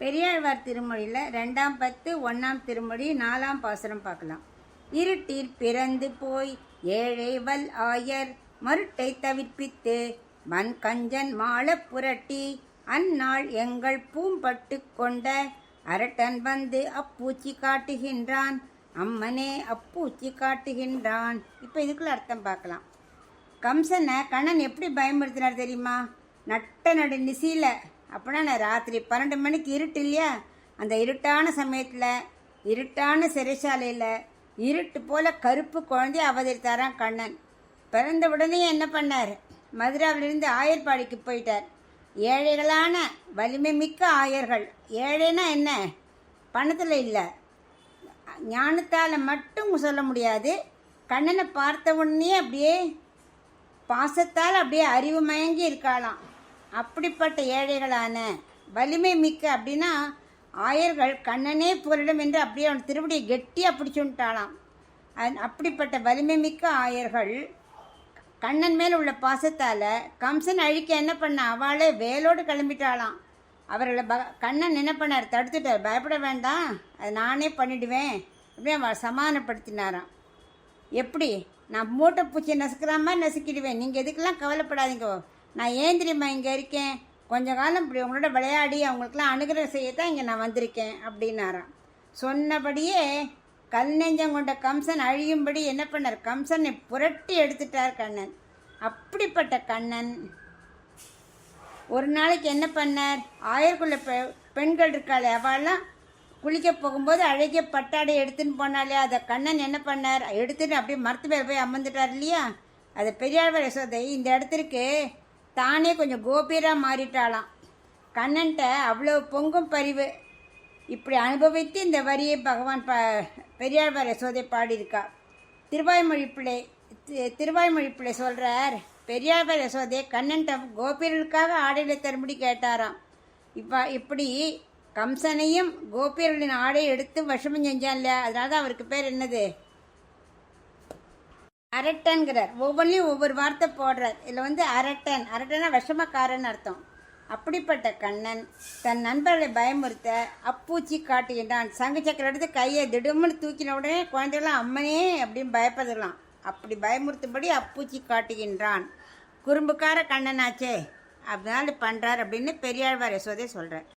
பெரியாழ்வார் திருமொழியில் 2ஆம் பத்து 1ஆம் திருமொழி 4ஆம் பாசுரம் பார்க்கலாம். இருட்டில் பிறந்து போய் ஏழை வல் ஆயர் மருட்டை தவிர்ப்பித்து மண் கஞ்சன் மாள புரட்டி அந்நாள் எங்கள் பூம்பட்டு கொண்ட அரட்டன் வந்து அப்பூச்சி காட்டுகின்றான், அம்மனே அப்பூச்சி காட்டுகின்றான். இப்போ இதுக்குள்ள அர்த்தம் பார்க்கலாம். கம்சனை கண்ணன் எப்படி பயமுறுத்தினார் தெரியுமா? நட்ட நடு நிசியில், அப்படின்னா ராத்திரி 12 மணிக்கு இருட்டு இல்லையா, அந்த இருட்டான சமயத்தில் இருட்டான சிறைச்சாலையில் இருட்டு போல கருப்பு குழந்தைய அவதரித்தாரான் கண்ணன். பிறந்த உடனே என்ன பண்ணார்? மதுராவிலிருந்து ஆயர்பாடிக்கு போயிட்டார். ஏழைகளான வலிமை மிக்க ஆயர்கள். ஏழைனா என்ன? பணத்தில் இல்லை, ஞானத்தால் மட்டும் சொல்ல முடியாது. கண்ணனை பார்த்த உடனே அப்படியே பாசத்தால் அப்படியே அறிவு மயங்கி இருக்காளாம். அப்படிப்பட்ட ஏழைகளான வலிமை மிக்க அப்படின்னா ஆயர்கள் கண்ணனே புகலிடம் என்று அப்படியே அவன் திருவடியை கெட்டியாக பிடிச்சுட்டாளாம். அப்படிப்பட்ட வலிமை மிக்க ஆயர்கள் கண்ணன் மேல் உள்ள பாசத்தால் கம்சன் அழிக்க என்ன பண்ண, அவளே வேலோடு கிளம்பிட்டாளாம். அவர்களை கண்ணன் என்ன பண்ணார்? தடுத்துட்டார். பயப்பட வேண்டாம், அது நானே பண்ணிடுவேன் அப்படின்னு அவள் சமாதானப்படுத்தினாராம். எப்படி? நான் மூட்டை பூச்சி நசுக்கிற மாதிரி நசுக்கிடுவேன், நீங்கள் எதுக்கெல்லாம் கவலைப்படாதீங்க, நான் ஏன் தெரியுமா இங்கே இருக்கேன், கொஞ்ச காலம் இப்படி உங்களோட விளையாடி அவங்களுக்கெல்லாம் அனுகிரகம் செய்யத்தான் இங்கே நான் வந்திருக்கேன் அப்படின்னாராம். சொன்னபடியே கல் நெஞ்சம் கொண்ட கம்சன் அழியும்படி என்ன பண்ணார்? கம்சனை புரட்டி எடுத்துட்டார் கண்ணன். அப்படிப்பட்ட கண்ணன் ஒரு நாளைக்கு என்ன பண்ணார்? ஆயர்குள்ள பெண்கள் இருக்காளே, அவெல்லாம் குளிக்க போகும்போது அழகிய பட்டாடை எடுத்துன்னு போனாலே, அதை கண்ணன் என்ன பண்ணார்? எடுத்துட்டு அப்படியே மரத்து மேலே போய் அமர்ந்துட்டார் இல்லையா. அதை பெரியாழ்வார் யசோதை இந்த இடத்திற்கு தானே கொஞ்சம் கோபியராக மாறிட்டாளாம். கண்ணன்ட்ட அவ்வளோ பொங்கும் பரிவு. இப்படி அனுபவித்து இந்த வரியை பகவான் பெரியாழ்வார் யசோதை பாடியிருக்கா. திருவாய்மொழி பிள்ளை சொல்கிறார், பெரியாழ்வார் யசோதை கண்ணன்ட்ட கோபியர்களுக்காக ஆடையில் தரும்படி கேட்டாராம். இப்படி கம்சனையும் கோபியர்களின் ஆடையை எடுத்து வசமும் செஞ்சான் இல்லையா, அதனால தான் அவருக்கு பேர் என்னது? அரட்டன்கிறார். ஒவ்வொன்றிலையும் ஒவ்வொரு வார்த்தை போடுறார். இதில் அரட்டனா விஷமக்காரன் அர்த்தம். அப்படிப்பட்ட கண்ணன் தன் நண்பர்களை பயமுறுத்த அப்பூச்சி காட்டுகின்றான். சங்கு சக்கரம் எடுத்து கையை திடும்னு தூக்கின உடனே குழந்தைகளாம் அம்மனே அப்படின்னு பயப்படலாம். அப்படி பயமுறுத்தும்படி அப்பூச்சி காட்டுகின்றான். குறும்புக்கார கண்ணனாச்சே, அதனால பண்ணுறார் அப்படின்னு பெரியாழ்வார் யசோதை சொல்கிறார்.